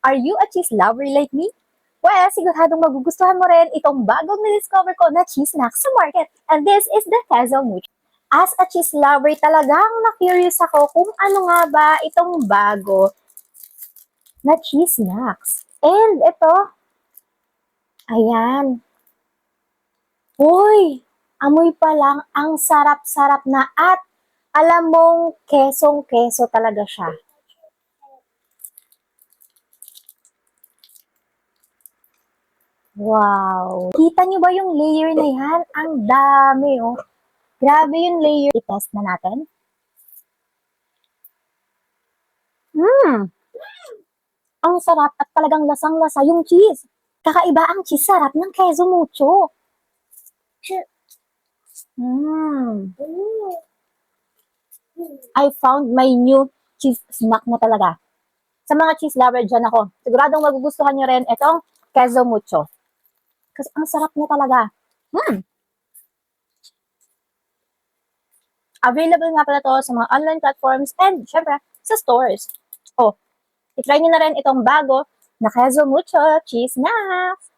Are you a cheese lover like me? Well, siguradong magugustuhan mo rin itong bagong na-discover ko na cheese snacks sa market. And this is the Queso Mucho. As a cheese lover, talagang na-curious ako kung ano nga ba itong bago na cheese snacks. And ito, ayan. Uy, amoy pa lang, ang sarap-sarap na at alam mong kesong-keso talaga siya. Wow! Kita niyo ba yung layer na yan? Ang dami, oh. Grabe yung layer. I-test na natin. Ang sarap at talagang lasang-lasa yung cheese. Kakaiba ang cheese sarap ng Queso Mucho. Mmm. I found my new cheese snack na talaga. Sa mga cheese lover dyan ako, siguradong magugustuhan nyo rin itong Queso Mucho. Kasi ang sarap niya talaga. Available nga pala to sa mga online platforms and syempre sa stores. Oh, itry nyo na rin itong bago na Queso Mucho cheese snacks.